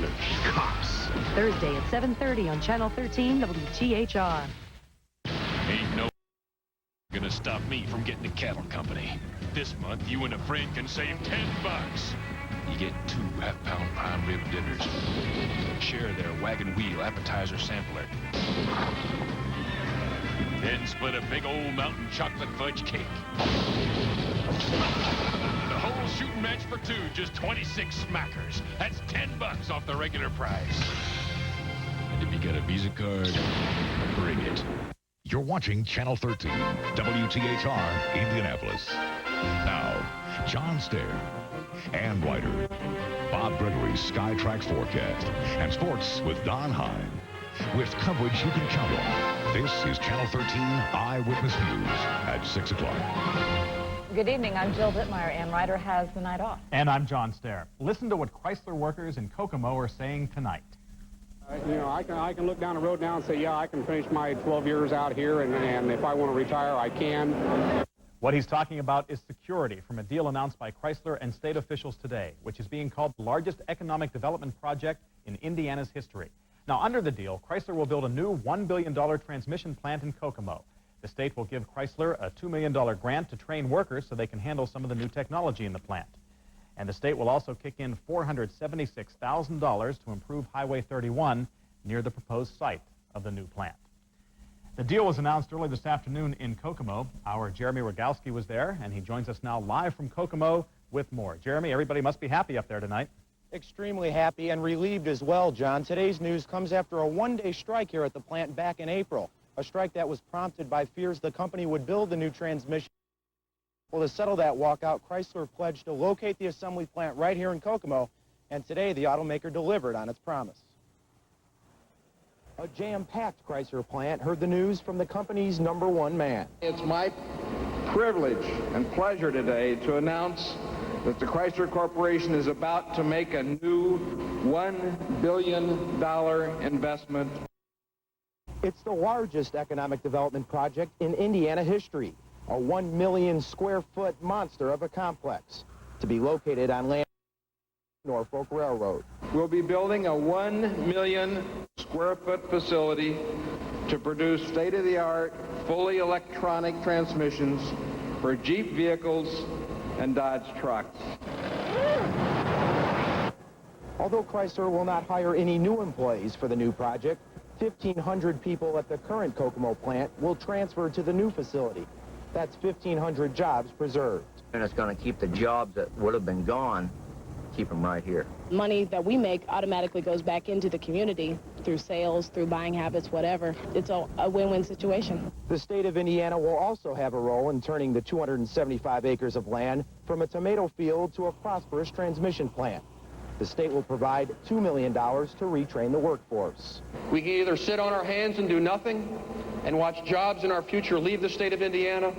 The cops. Thursday at 7:30 on Channel 13 WTHR. Ain't no gonna stop me from getting a cattle company. This month, you and a friend can save $10. You get 2 half-pound prime rib dinners. Share their wagon wheel appetizer sampler. Then split a big old mountain chocolate fudge cake. The whole shooting match for 2, just 26 smackers. That's $10 off the regular price. And if you got a Visa card, bring it. You're watching Channel 13, WTHR, Indianapolis. Now, John Stehr, Ann Ryder, Bob Gregory's Skytrax forecast, and sports with Don Hine. With coverage you can count on, this is Channel 13 Eyewitness News at 6 o'clock. Good evening. I'm Jill Ditmire. Ann Ryder has the night off. And I'm John Stehr. Listen to what Chrysler workers in Kokomo are saying tonight. You know, I can look down the road now and say, yeah, I can finish my 12 years out here, and if I want to retire, I can. What he's talking about is security from a deal announced by Chrysler and state officials today, which is being called the largest economic development project in Indiana's history. Now, under the deal, Chrysler will build a new $1 billion transmission plant in Kokomo. The state will give Chrysler a $2 million grant to train workers so they can handle some of the new technology in the plant. And the state will also kick in $476,000 to improve Highway 31 near the proposed site of the new plant. The deal was announced early this afternoon in Kokomo. Our Jeremy Rogalski was there, and he joins us now live from Kokomo with more. Jeremy, everybody must be happy up there tonight. Extremely happy and relieved as well, John. Today's news comes after a one-day strike here at the plant back in April, a strike that was prompted by fears the company would build the new transmission. Well, to settle that walkout, Chrysler pledged to locate the assembly plant right here in Kokomo, and today the automaker delivered on its promise. A jam-packed Chrysler plant heard the news from the company's #1 man. It's my privilege and pleasure today to announce that the Chrysler Corporation is about to make a new $1 billion investment. It's the largest economic development project in Indiana history, a 1 million square foot monster of a complex to be located on land Norfolk Railroad. We'll be building a 1 million square foot facility to produce state-of-the-art, fully electronic transmissions for Jeep vehicles and Dodge trucks. Although Chrysler will not hire any new employees for the new project, 1,500 people at the current Kokomo plant will transfer to the new facility. That's 1,500 jobs preserved. And it's going to keep the jobs that would have been gone, keep them right here. Money that we make automatically goes back into the community through sales, through buying habits, whatever. It's a win-win situation. The state of Indiana will also have a role in turning the 275 acres of land from a tomato field to a prosperous transmission plant. The state will provide $2 million to retrain the workforce. We can either sit on our hands and do nothing and watch jobs in our future leave the state of Indiana,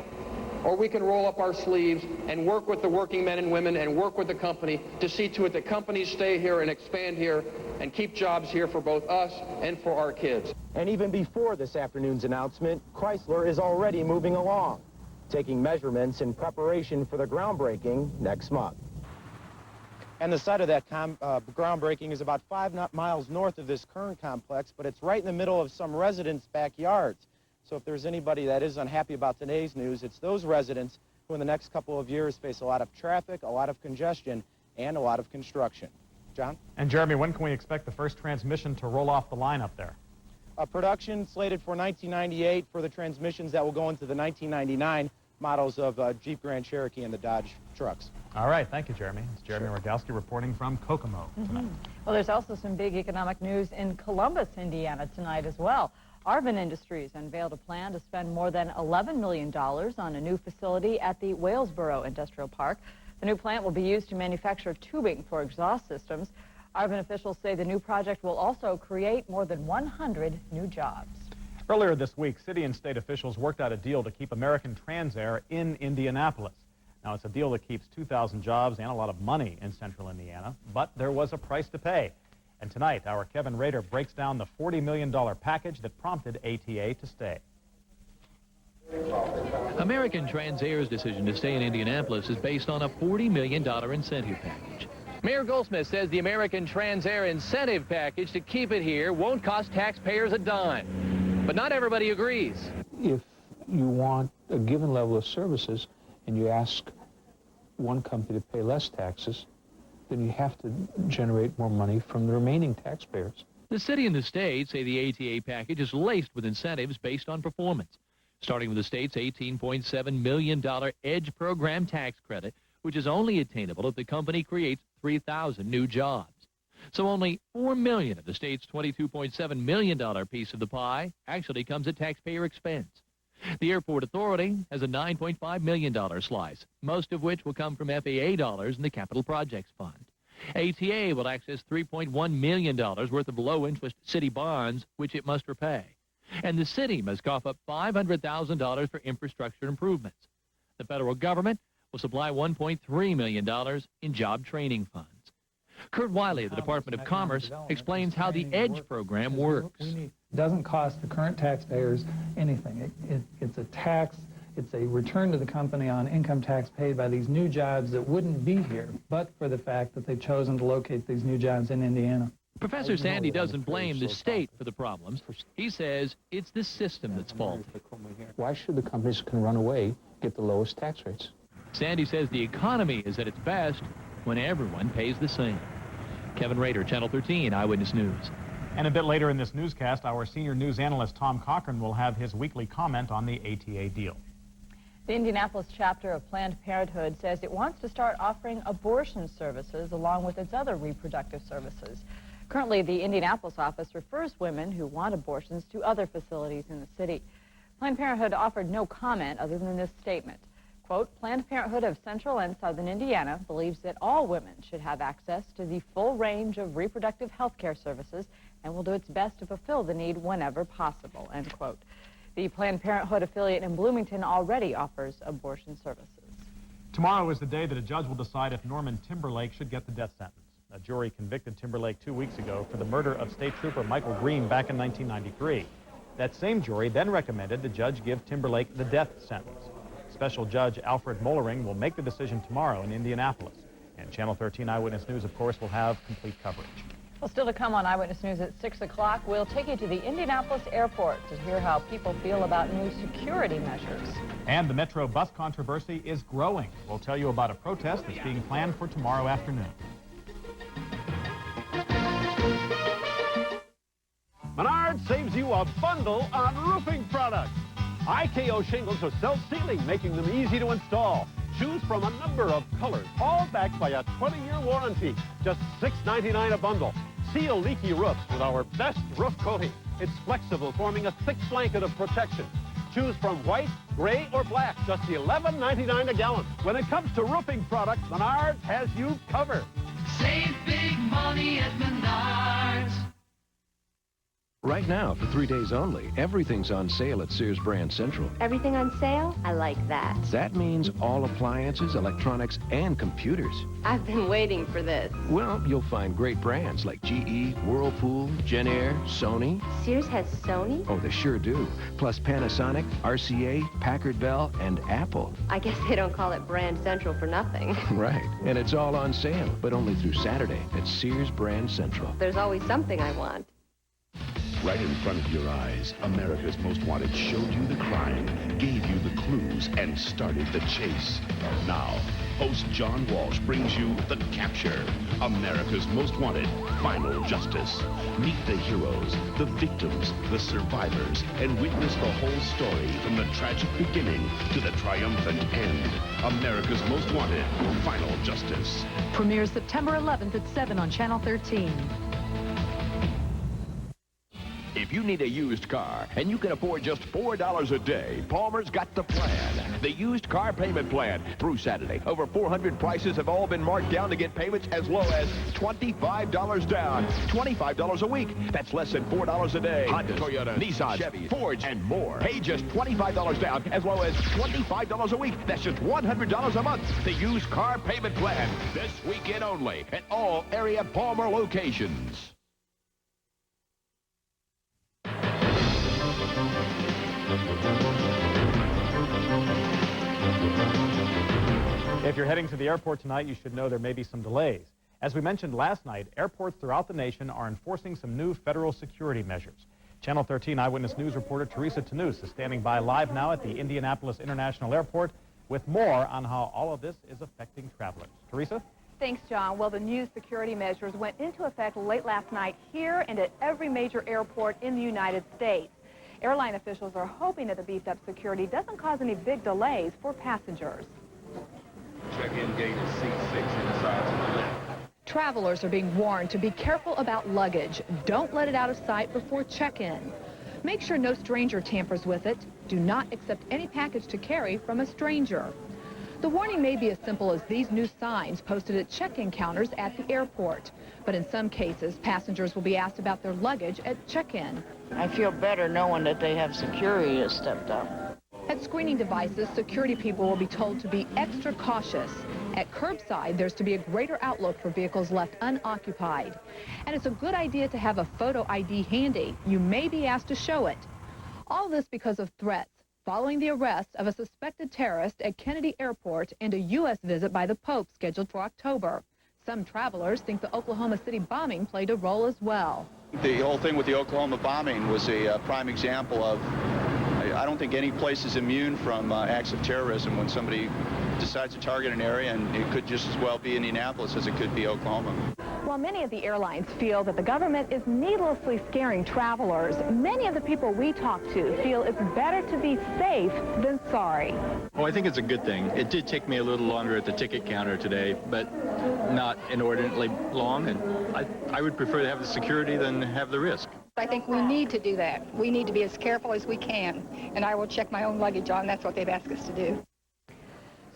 or we can roll up our sleeves and work with the working men and women and work with the company to see to it that companies stay here and expand here and keep jobs here for both us and for our kids. And even before this afternoon's announcement, Chrysler is already moving along, taking measurements in preparation for the groundbreaking next month. And the site of that groundbreaking is about 5 miles north of this current complex, but it's right in the middle of some residents' backyards. So if there's anybody that is unhappy about today's news, it's those residents who in the next couple of years face a lot of traffic, a lot of congestion, and a lot of construction. John? And Jeremy, when can we expect the first transmission to roll off the line up there? Production slated for 1998 for the transmissions that will go into the 1999 models of Jeep Grand Cherokee and the Dodge trucks. All right, thank you, Jeremy. It's Jeremy Rogalski reporting from Kokomo tonight. Well, there's also some big economic news in Columbus, Indiana tonight as well. Arvin Industries unveiled a plan to spend more than $11 million on a new facility at the Walesboro Industrial Park. The new plant will be used to manufacture tubing for exhaust systems. Arvin officials say the new project will also create more than 100 new jobs. Earlier this week, city and state officials worked out a deal to keep American Transair in Indianapolis. Now, it's a deal that keeps 2,000 jobs and a lot of money in central Indiana, but there was a price to pay. And tonight, our Kevin Rader breaks down the $40 million package that prompted ATA to stay. American Transair's decision to stay in Indianapolis is based on a $40 million incentive package. Mayor Goldsmith says the American Transair incentive package to keep it here won't cost taxpayers a dime. But not everybody agrees. If you want a given level of services and you ask one company to pay less taxes, then you have to generate more money from the remaining taxpayers. The city and the state say the ATA package is laced with incentives based on performance, starting with the state's $18.7 million EDGE program tax credit, which is only attainable if the company creates 3,000 new jobs. So only $4 million of the state's $22.7 million piece of the pie actually comes at taxpayer expense. The airport authority has a $9.5 million slice, most of which will come from FAA dollars in the Capital Projects Fund. ATA will access $3.1 million worth of low-interest city bonds, which it must repay. And the city must cough up $500,000 for infrastructure improvements. The federal government will supply $1.3 million in job training funds. Kurt Wiley of the Department of Commerce explains how the EDGE program works. It doesn't cost the current taxpayers anything. It's a tax. It's a return to the company on income tax paid by these new jobs that wouldn't be here, but for the fact that they've chosen to locate these new jobs in Indiana. Professor Sandy doesn't blame the state for the problems. He says it's the system that's faulty. Why should the companies who can run away get the lowest tax rates? Sandy says the economy is at its best when everyone pays the same. Kevin Rader, Channel 13, Eyewitness News. And a bit later in this newscast, our senior news analyst Tom Cochran will have his weekly comment on the ATA deal. The Indianapolis chapter of Planned Parenthood says it wants to start offering abortion services along with its other reproductive services. Currently, the Indianapolis office refers women who want abortions to other facilities in the city. Planned Parenthood offered no comment other than this statement. Quote, Planned Parenthood of Central and Southern Indiana believes that all women should have access to the full range of reproductive health care services and will do its best to fulfill the need whenever possible, end quote. The Planned Parenthood affiliate in Bloomington already offers abortion services. Tomorrow is the day that a judge will decide if Norman Timberlake should get the death sentence. A jury convicted Timberlake 2 weeks ago for the murder of State Trooper Michael Green back in 1993. That same jury then recommended the judge give Timberlake the death sentence. Special Judge Alfred Mollering will make the decision tomorrow in Indianapolis. And Channel 13 Eyewitness News, of course, will have complete coverage. Well, still to come on Eyewitness News at 6 o'clock, we'll take you to the Indianapolis airport to hear how people feel about new security measures. And the Metro bus controversy is growing. We'll tell you about a protest that's being planned for tomorrow afternoon. Menards saves you a bundle on roofing products. IKO shingles are self-sealing, making them easy to install. Choose from a number of colors, all backed by a 20-year warranty. Just $6.99 a bundle. Seal leaky roofs with our best roof coating. It's flexible, forming a thick blanket of protection. Choose from white, gray, or black, just $11.99 a gallon. When it comes to roofing products, Menards has you covered. Save big money at Menards. Right now, for 3 days only, everything's on sale at Sears Brand Central. Everything on sale? I like that. That means all appliances, electronics, and computers. I've been waiting for this. Well, you'll find great brands like GE, Whirlpool, Genair, Sony. Sears has Sony? Oh, they sure do. Plus Panasonic, RCA, Packard Bell, and Apple. I guess they don't call it Brand Central for nothing. Right. And it's all on sale, but only through Saturday at Sears Brand Central. There's always something I want. Right in front of your eyes, America's Most Wanted showed you the crime, gave you the clues, and started the chase. Now, host John Walsh brings you The Capture, America's Most Wanted, Final Justice. Meet the heroes, the victims, the survivors, and witness the whole story from the tragic beginning to the triumphant end. America's Most Wanted, Final Justice. Premieres September 11th at 7 on Channel 13. If you need a used car and you can afford just $4 a day, Palmer's got the plan. The used car payment plan. Through Saturday, over 400 prices have all been marked down to get payments as low as $25 down. $25 a week. That's less than $4 a day. Honda, Toyota, Nissan, Chevy, Ford, and more. Pay just $25 down as low as $25 a week. That's just $100 a month. The used car payment plan. This weekend only at all area Palmer locations. If you're heading to the airport tonight, you should know there may be some delays. As we mentioned last night, airports throughout the nation are enforcing some new federal security measures. Channel 13 Eyewitness News reporter Teresa Tanoos is standing by live now at the Indianapolis International Airport with more on how all of this is affecting travelers. Teresa? Thanks, John. Well, the new security measures went into effect late last night here and at every major airport in the United States. Airline officials are hoping that the beefed-up security doesn't cause any big delays for passengers. Check-in gate is C6 inside to the left. Travelers are being warned to be careful about luggage. Don't let it out of sight before check-in. Make sure no stranger tampers with it. Do not accept any package to carry from a stranger. The warning may be as simple as these new signs posted at check-in counters at the airport. But in some cases, passengers will be asked about their luggage at check-in. I feel better knowing that they have security has stepped up. At screening devices, security people will be told to be extra cautious. At curbside, there's to be a greater outlook for vehicles left unoccupied. And it's a good idea to have a photo ID handy. You may be asked to show it. All this because of threats following the arrest of a suspected terrorist at Kennedy Airport and a U.S. visit by the Pope scheduled for October. Some travelers think the Oklahoma City bombing played a role as well. The whole thing with the Oklahoma bombing was a prime example of, I don't think any place is immune from acts of terrorism when somebody decides to target an area, and it could just as well be Indianapolis as it could be Oklahoma. While many of the airlines feel that the government is needlessly scaring travelers, many of the people we talk to feel it's better to be safe than sorry. Oh, I think it's a good thing. It did take me a little longer at the ticket counter today, but not inordinately long, and I would prefer to have the security than have the risk. I think we need to do that. We need to be as careful as we can, and I will check my own luggage on. That's what they've asked us to do.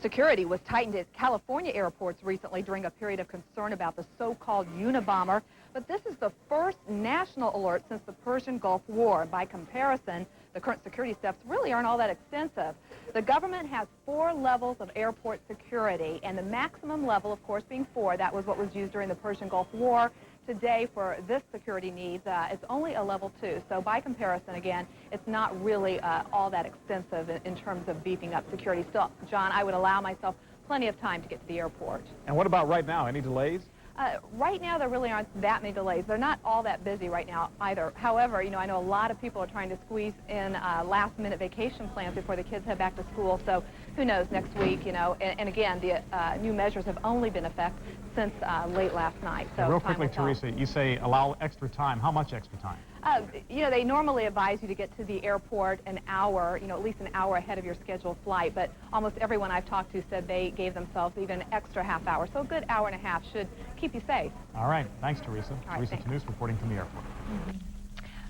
Security was tightened at California airports recently during a period of concern about the so-called Unabomber. But this is the first national alert since the Persian Gulf War. By comparison, the current security steps really aren't all that extensive. The government has 4 levels of airport security, and the maximum level, of course, being 4. That was what was used during the Persian Gulf War. Today, for this security needs, it's only a level 2. So by comparison, again, it's not really all that extensive in terms of beefing up security. Still, John, I would allow myself plenty of time to get to the airport. And what about right now? Any delays? Right now, there really aren't that many delays. They're not all that busy right now either. However, you know, I know a lot of people are trying to squeeze in last-minute vacation plans before the kids head back to school. So who knows, next week, you know. And again, the new measures have only been in effect since late last night. So real quickly, Teresa, you say allow extra time. How much extra time? You know, they normally advise you to get to the airport an hour, you know, at least an hour ahead of your scheduled flight. But almost everyone I've talked to said they gave themselves even an extra half hour. So a good hour and a half should keep you safe. All right. Thanks, Teresa. All right, Teresa Tanoos reporting from the airport.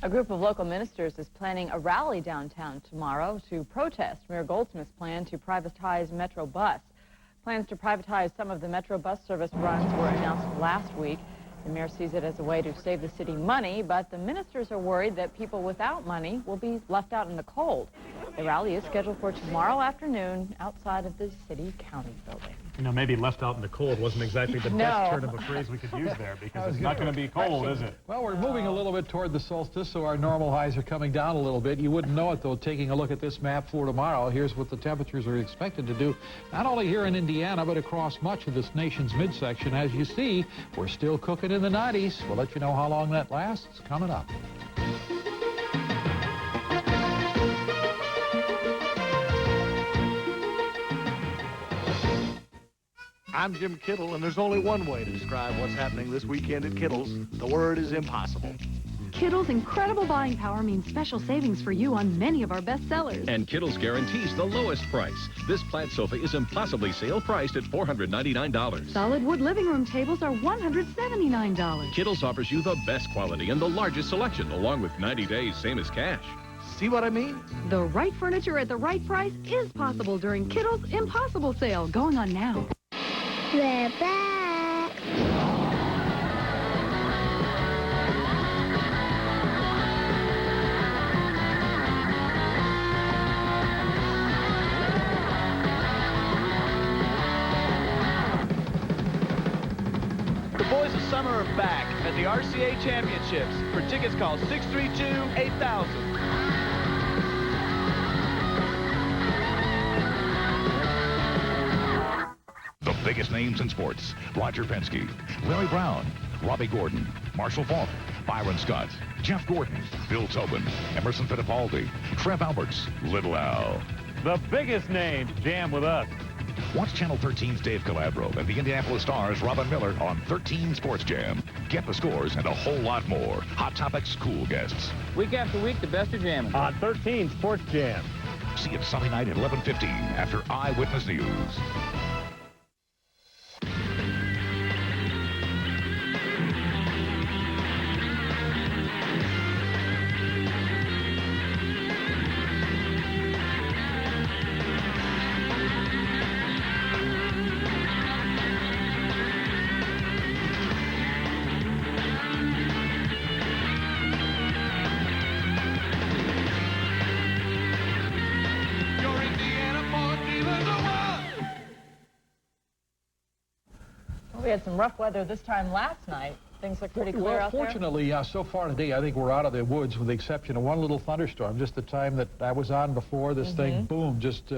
A group of local ministers is planning a rally downtown tomorrow to protest Mayor Goldsmith's plan to privatize Metro Bus. Plans to privatize some of the Metro Bus service runs were announced last week. The mayor sees it as a way to save the city money, but the ministers are worried that people without money will be left out in the cold. The rally is scheduled for tomorrow afternoon outside of the city-county building. You know, maybe left out in the cold wasn't exactly the best turn of a phrase we could use there, because it's not going to be cold, is it? Well, we're moving a little bit toward the solstice, so our normal highs are coming down a little bit. You wouldn't know it, though, taking a look at this map for tomorrow. Here's what the temperatures are expected to do, not only here in Indiana, but across much of this nation's midsection. As you see, we're still cooking in the 90s. We'll let you know how long that lasts coming up. I'm Jim Kittle, and there's only one way to describe what's happening this weekend at Kittle's. The word is impossible. Kittle's incredible buying power means special savings for you on many of our best sellers. And Kittle's guarantees the lowest price. This plant sofa is impossibly sale priced at $499. Solid wood living room tables are $179. Kittle's offers you the best quality and the largest selection, along with 90 days, same as cash. See what I mean? The right furniture at the right price is possible during Kittle's Impossible Sale, going on now. We're back. The boys of summer are back at the RCA Championships. For tickets, call 632-8000. The biggest name names in sports: Roger Penske, Larry Brown, Robbie Gordon, Marshall Faulk, Byron Scott, Jeff Gordon, Bill Tobin, Emerson Fittipaldi, Trev Alberts, Little Al. The biggest names jam with us. Watch Channel 13's Dave Calabro and the Indianapolis Stars' Robin Miller on 13 Sports Jam. Get the scores and a whole lot more. Hot Topics, cool guests. Week after week, the best of jamming. On 13 Sports Jam. See it Sunday night at 11:15 after Eyewitness News. We had some rough weather this time last night. Things look pretty clear out there. Fortunately, so far today, I think we're out of the woods with the exception of one little thunderstorm. Just the time that I was on before, this thing, boom, just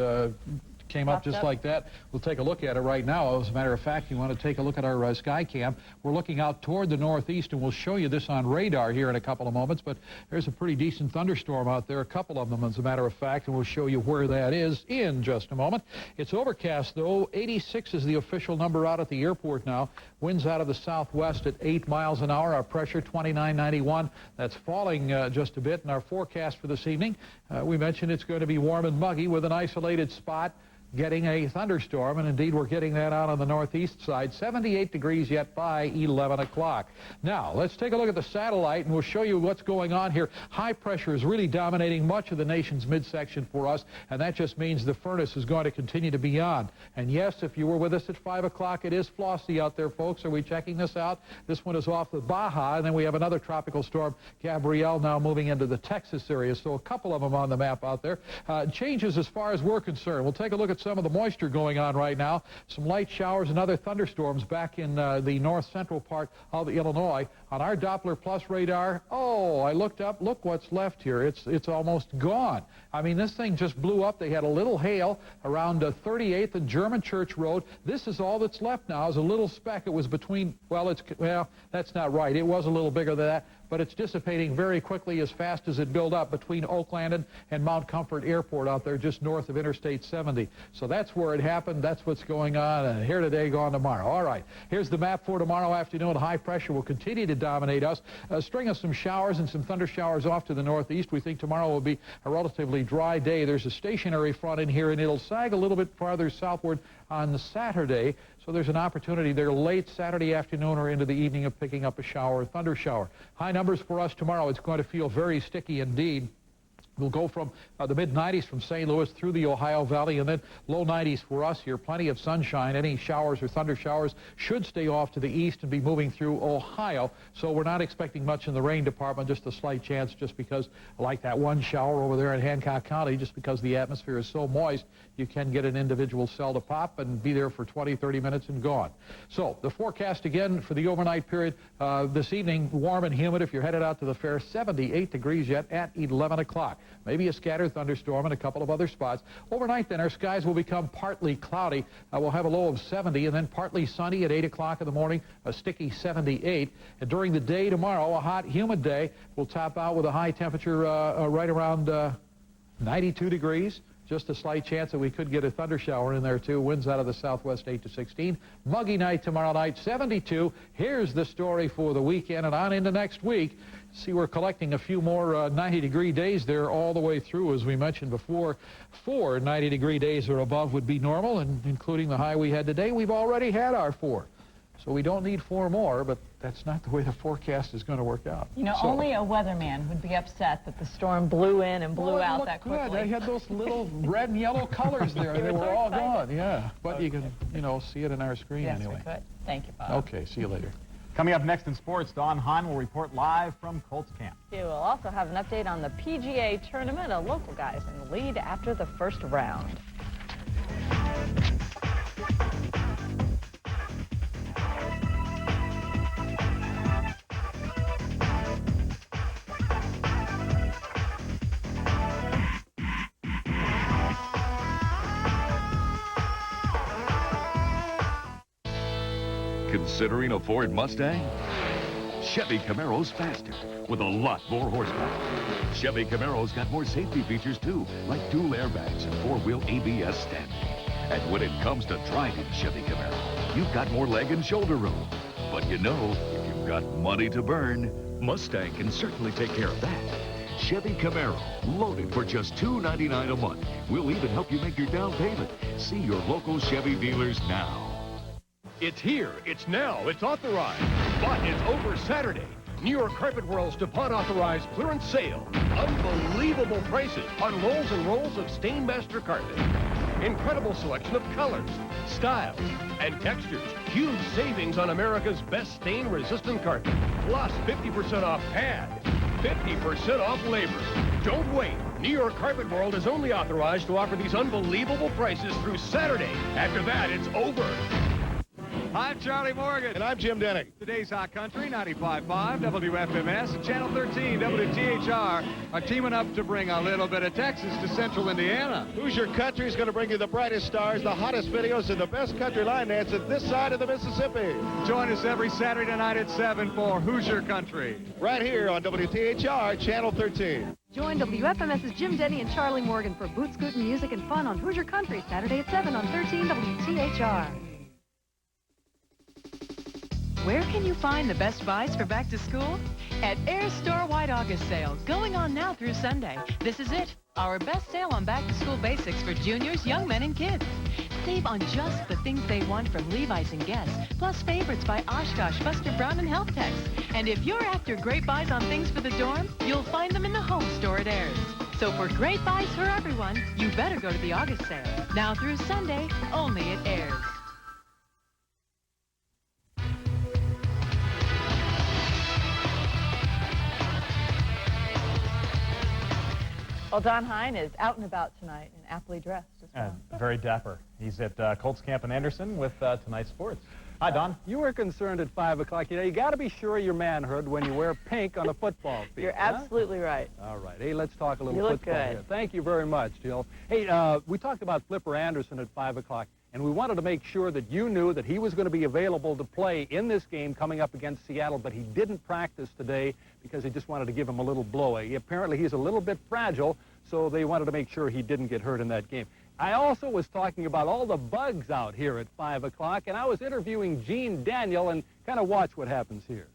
came up just like that. We'll take a look at it right now. As a matter of fact, you want to take a look at our sky cam. We're looking out toward the northeast, and we'll show you this on radar here in a couple of moments, but there's a pretty decent thunderstorm out there, a couple of them, as a matter of fact, and we'll show you where that is in just a moment. It's overcast, though. 86 is the official number out at the airport now. Winds out of the southwest at 8 miles an hour. Our pressure, 2991. That's falling just a bit in our forecast for this evening. We mentioned it's going to be warm and muggy with an isolated spot getting a thunderstorm, and indeed we're getting that out on the northeast side. 78 degrees yet by 11 o'clock. Now, let's take a look at the satellite, and we'll show you what's going on here. High pressure is really dominating much of the nation's midsection for us, and that just means the furnace is going to continue to be on. And yes, if you were with us at 5 o'clock, it is flossy out there, folks. Are we checking this out? This one is off the Baja, and then we have another tropical storm, Gabrielle, now moving into the Texas area. So a couple of them on the map out there. Changes as far as we're concerned. We'll take a look at some of the moisture going on right now. Some light showers and other thunderstorms back in the north central part of Illinois. On our Doppler Plus radar, I looked up. Look what's left here. It's almost gone. I mean, this thing just blew up. They had a little hail around 38th and German Church Road. This is all that's left now is a little speck. It was between, well, that's not right. It was a little bigger than that, but it's dissipating very quickly as fast as it built up between Oak Landing and Mount Comfort Airport out there just north of Interstate 70. So that's where it happened. That's what's going on. And here today, gone tomorrow. All right, here's the map for tomorrow afternoon. High pressure will continue to dominate us. A string of some showers and some thunder showers off to the northeast. We think tomorrow will be a relatively dry day. There's a stationary front in here, and it'll sag a little bit farther southward on Saturday. So there's an opportunity there late Saturday afternoon or into the evening of picking up a shower or thunder shower. High numbers for us tomorrow. It's going to feel very sticky indeed. We'll go from the mid-90s from St. Louis through the Ohio Valley, and then low 90s for us here. Plenty of sunshine. Any showers or thunder showers should stay off to the east and be moving through Ohio. So we're not expecting much in the rain department, just a slight chance, just because, like that one shower over there in Hancock County, just because the atmosphere is so moist, you can get an individual cell to pop and be there for 20, 30 minutes and gone. So the forecast again for the overnight period this evening, warm and humid if you're headed out to the fair, 78 degrees yet at 11 o'clock. Maybe a scattered thunderstorm in a couple of other spots. Overnight, then, our skies will become partly cloudy. We'll have a low of 70, and then partly sunny at 8 o'clock in the morning, a sticky 78. And during the day tomorrow, a hot, humid day, will top out with a high temperature right around 92 degrees. Just a slight chance that we could get a thunder shower in there, too. Winds out of the southwest, 8 to 16. Muggy night tomorrow night, 72. Here's the story for the weekend and on into next week. See, we're collecting a few more 90-degree days there all the way through. As we mentioned before, 4 90-degree days or above would be normal, and including the high we had today, we've already had our 4. So we don't need 4 more, but that's not the way the forecast is going to work out. You know, only a weatherman would be upset that the storm blew in and blew out that quickly. Good. They had those little red and yellow colors there. They were all gone, yeah. But you can, see it in our screen anyway. Yes, we could. Thank you, Bob. Okay, see you later. Coming up next in sports, Dawn Hine will report live from Colts camp. You will also have an update on the PGA tournament. A local guy's in the lead after the first round. Considering a Ford Mustang? Chevy Camaro's faster, with a lot more horsepower. Chevy Camaro's got more safety features, too, like dual airbags and four-wheel ABS standard. And when it comes to driving Chevy Camaro, you've got more leg and shoulder room. But you know, if you've got money to burn, Mustang can certainly take care of that. Chevy Camaro, loaded for just $299 a month. We'll even help you make your down payment. See your local Chevy dealers now. It's here, it's now, it's authorized, but it's over Saturday. New York Carpet World's DuPont authorized clearance sale. Unbelievable prices on rolls and rolls of Stainmaster carpet. Incredible selection of colors, styles, and textures. Huge savings on America's best stain-resistant carpet. Plus 50% off pad, 50% off labor. Don't wait. New York Carpet World is only authorized to offer these unbelievable prices through Saturday. After that, it's over. I'm Charlie Morgan. And I'm Jim Denny. Today's Hot Country, 95.5 WFMS and Channel 13 WTHR are teaming up to bring a little bit of Texas to central Indiana. Hoosier Country is going to bring you the brightest stars, the hottest videos, and the best country line dance at this side of the Mississippi. Join us every Saturday night at 7 for Hoosier Country. Right here on WTHR, Channel 13. Join WFMS's Jim Denny and Charlie Morgan for boot scooting music and fun on Hoosier Country, Saturday at 7 on 13 WTHR. Where can you find the best buys for back to school? At Ayers Store-wide August sale, going on now through Sunday. This is it, our best sale on back to school basics for juniors, young men, and kids. Save on just the things they want from Levi's and Guess, plus favorites by Oshkosh, Buster Brown, and Health Techs. And if you're after great buys on things for the dorm, you'll find them in the home store at Ayers. So for great buys for everyone, you better go to the August sale. Now through Sunday, only at Ayers. Well, Don Hine is out and about tonight and aptly dressed as well. Very dapper. He's at Colts Camp in Anderson with tonight's sports. Hi, Don. You were concerned at 5 o'clock. You know, you got to be sure of your manhood when you wear pink on a football field. You're absolutely right. All right. Hey, let's talk a little you look football good. here. Thank you very much, Jill. Hey, we talked about Flipper Anderson at 5 o'clock, and we wanted to make sure that you knew that he was going to be available to play in this game coming up against Seattle, but he didn't practice today because they just wanted to give him a little blow. Apparently, he's a little bit fragile, so they wanted to make sure he didn't get hurt in that game. I also was talking about all the bugs out here at 5 o'clock, and I was interviewing Gene Daniel, and kind of watch what happens here.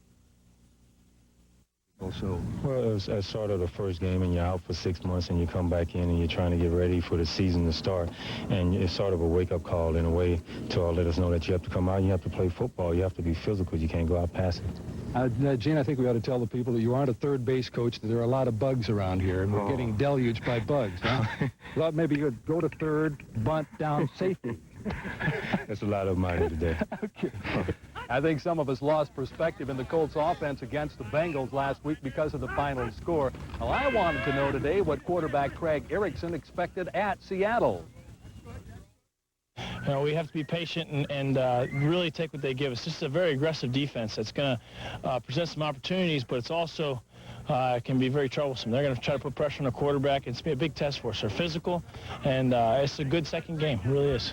So, well, it's sort of the first game, and you're out for 6 months, and you come back in, and you're trying to get ready for the season to start. And it's sort of a wake-up call in a way to let us know that you have to come out, and you have to play football. You have to be physical. You can't go out passing. Gene, I think we ought to tell the people that you aren't a third base coach, that there are a lot of bugs around here, and we're getting deluged by bugs. Huh? Well, maybe you'd go to third, bunt, down, safety. That's a lot of money today. Okay. I think some of us lost perspective in the Colts offense against the Bengals last week because of the final score. Well, I wanted to know today what quarterback Craig Erickson expected at Seattle. You know, we have to be patient and really take what they give us. This is a very aggressive defense that's going to present some opportunities, but it's also can be very troublesome. They're going to try to put pressure on the quarterback. It's going to be a big test for us. They're physical, and it's a good second game. It really is.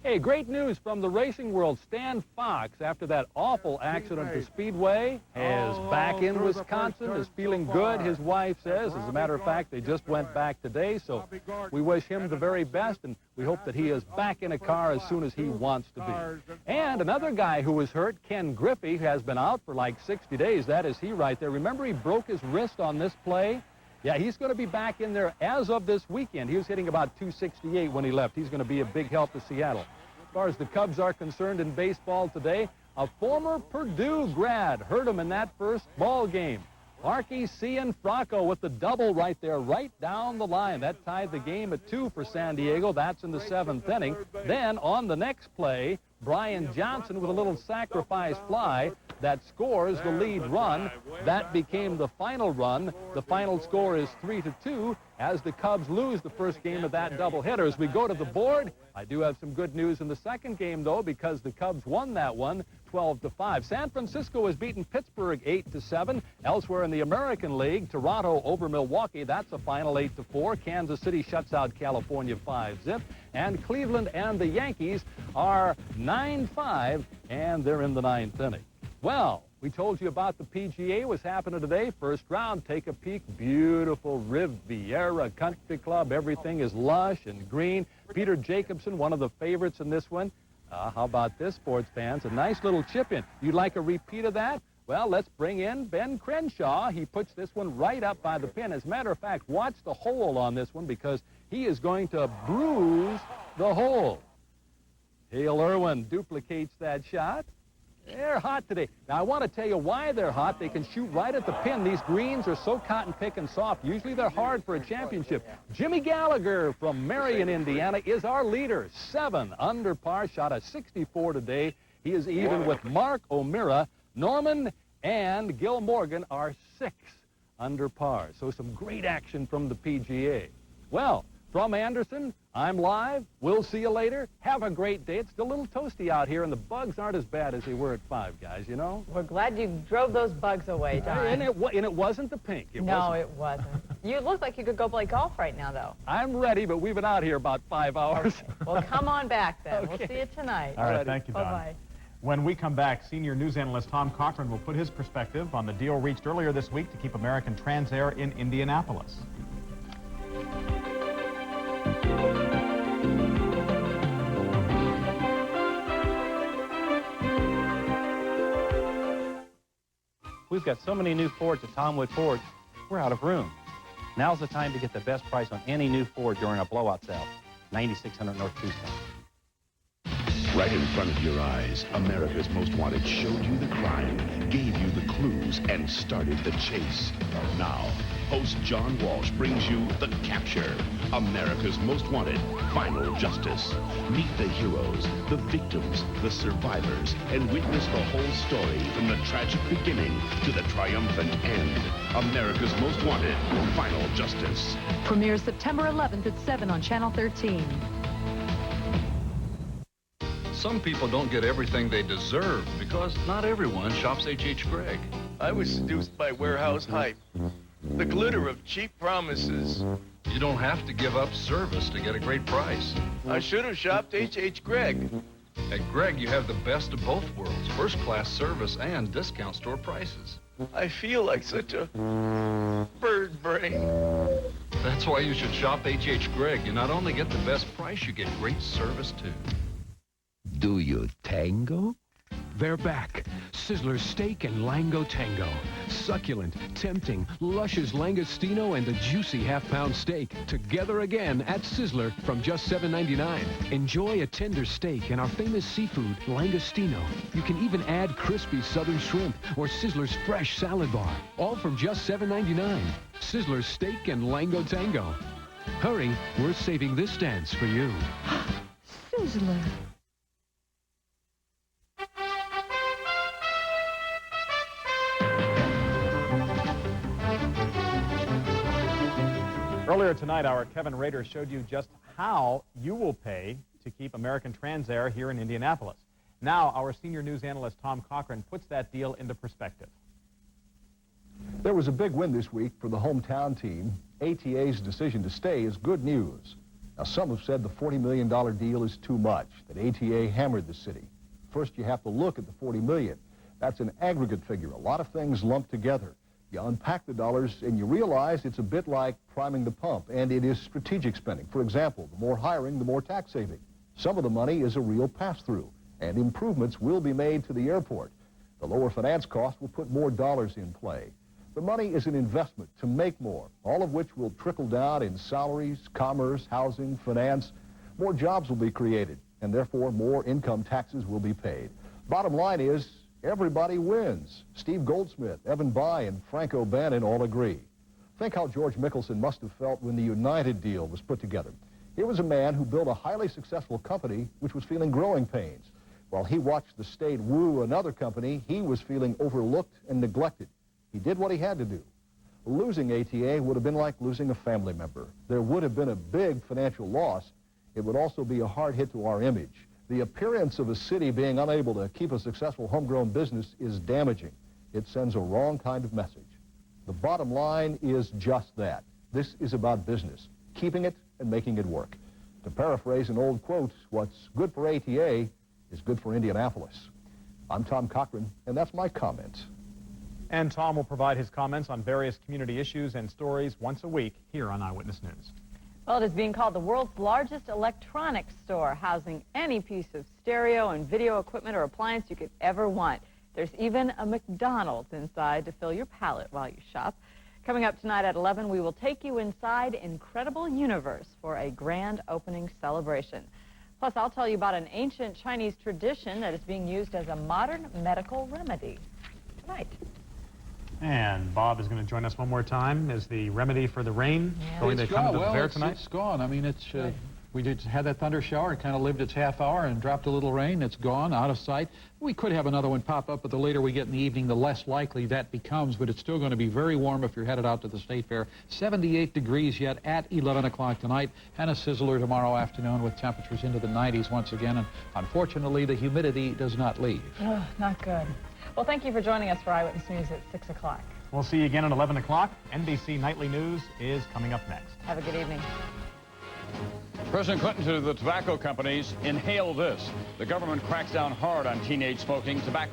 Hey, great news from the racing world. Stan Fox, after that awful accident at the Speedway, is back in Wisconsin, is feeling good, his wife says. As a matter of fact, they just went back today, so we wish him the very best, and we hope that he is back in a car as soon as he wants to be. And another guy who was hurt, Ken Griffey, has been out for like 60 days. That is he right there. Remember, he broke his wrist on this play? Yeah, he's going to be back in there as of this weekend. He was hitting about 268 when he left. He's going to be a big help to Seattle. As far as the Cubs are concerned in baseball today, a former Purdue grad hurt him in that first ball game. Marquis Cianfrocco with the double right there, right down the line. That tied the game at 2 for San Diego. That's in the 7th inning. Then on the next play, Brian Johnson with a little sacrifice fly that scores the lead run. That became the final run. The final score is 3-2 as the Cubs lose the first game of that doubleheader. As we go to the board, I do have some good news in the second game, though, because the Cubs won that one 12-5. San Francisco has beaten Pittsburgh 8-7. Elsewhere in the American League, Toronto over Milwaukee. That's a final 8-4. Kansas City shuts out California 5-zip. And Cleveland and the Yankees are 9-5, and they're in the 9th inning. Well, we told you about the PGA was happening today. First round, take a peek. Beautiful Riviera Country Club. Everything is lush and green. Peter Jacobsen, one of the favorites in this one. How about this, sports fans? A nice little chip-in. You'd like a repeat of that? Well, let's bring in Ben Crenshaw. He puts this one right up by the pin. As a matter of fact, watch the hole on this one because he is going to bruise the hole. Hale Irwin duplicates that shot. They're hot today. Now, I want to tell you why they're hot. They can shoot right at the pin. These greens are so cotton pick and soft. Usually they're hard for a championship. Jimmy Gallagher from Marion, Indiana, is our leader. 7 under par, shot a 64 today. He is even with Mark O'Meara. Norman and Gil Morgan are 6 under par. So some great action from the PGA. Well, from Anderson, I'm live. We'll see you later. Have a great day. It's still a little toasty out here, and the bugs aren't as bad as they were at 5, guys, you know? We're glad you drove those bugs away, Don. And it wasn't the pink. It wasn't. You look like you could go play golf right now, though. I'm ready, but we've been out here about 5 hours. Okay. Well, come on back then. Okay. We'll see you tonight. All right, thank you, Don. Bye-bye. When we come back, senior news analyst Tom Cochran will put his perspective on the deal reached earlier this week to keep American Transair in Indianapolis. We've got so many new Fords at Tomwood Ford, we're out of room. Now's the time to get the best price on any new Ford during our blowout sale. 9600 North Tucson. Right in front of your eyes, America's Most Wanted showed you the crime, gave you the clues, and started the chase. Now, host John Walsh brings you The Capture, America's Most Wanted, Final Justice. Meet the heroes, the victims, the survivors, and witness the whole story from the tragic beginning to the triumphant end. America's Most Wanted, Final Justice. Premieres September 11th at 7 on Channel 13. Some people don't get everything they deserve because not everyone shops H.H. Gregg. I was seduced by warehouse hype, the glitter of cheap promises. You don't have to give up service to get a great price. I should have shopped H.H. Gregg. At Gregg, you have the best of both worlds, first-class service and discount store prices. I feel like such a bird brain. That's why you should shop H.H. Gregg. You not only get the best price, you get great service, too. Do you tango? They're back. Sizzler's Steak and Lango Tango. Succulent, tempting, luscious langostino and a juicy half-pound steak. Together again at Sizzler from just $7.99. Enjoy a tender steak and our famous seafood, langostino. You can even add crispy southern shrimp or Sizzler's fresh salad bar. All from just $7.99. Sizzler's Steak and Lango Tango. Hurry, we're saving this dance for you. Sizzler. Earlier tonight, our Kevin Rader showed you just how you will pay to keep American Transair here in Indianapolis. Now, our senior news analyst Tom Cochran puts that deal into perspective. There was a big win this week for the hometown team. ATA's decision to stay is good news. Now, some have said the $40 million deal is too much, that ATA hammered the city. First, you have to look at the $40 million. That's an aggregate figure, a lot of things lumped together. You unpack the dollars and you realize it's a bit like priming the pump, and it is strategic spending. For example, the more hiring, the more tax saving. Some of the money is a real pass-through, and improvements will be made to the airport. The lower finance cost will put more dollars in play. The money is an investment to make more, all of which will trickle down in salaries, commerce, housing, finance. More jobs will be created, and therefore more income taxes will be paid. Bottom line is, everybody wins. Steve Goldsmith, Evan Bayh, and Frank O'Bannon all agree. Think how George Mickelson must have felt when the United deal was put together. Here was a man who built a highly successful company which was feeling growing pains. While he watched the state woo another company, he was feeling overlooked and neglected. He did what he had to do. Losing ATA would have been like losing a family member. There would have been a big financial loss. It would also be a hard hit to our image. The appearance of a city being unable to keep a successful homegrown business is damaging. It sends a wrong kind of message. The bottom line is just that. This is about business, keeping it and making it work. To paraphrase an old quote, what's good for ATA is good for Indianapolis. I'm Tom Cochran, and that's my comments. And Tom will provide his comments on various community issues and stories once a week here on Eyewitness News. Well, it is being called the world's largest electronics store, housing any piece of stereo and video equipment or appliance you could ever want. There's even a McDonald's inside to fill your palate while you shop. Coming up tonight at 11, we will take you inside Incredible Universe for a grand opening celebration. Plus, I'll tell you about an ancient Chinese tradition that is being used as a modern medical remedy tonight. And Bob is going to join us one more time as the remedy for the rain going to come to the fair tonight. It's gone. I mean, we just had that thunder shower. It kind of lived its half hour and dropped a little rain. It's gone, out of sight. We could have another one pop up, but the later we get in the evening, the less likely that becomes. But it's still going to be very warm if you're headed out to the State Fair. 78 degrees yet at 11 o'clock tonight, and a sizzler tomorrow afternoon with temperatures into the 90s once again. And unfortunately, the humidity does not leave. Oh, not good. Well, thank you for joining us for Eyewitness News at 6 o'clock. We'll see you again at 11 o'clock. NBC Nightly News is coming up next. Have a good evening. President Clinton to the tobacco companies, inhale this. The government cracks down hard on teenage smoking. Tobacco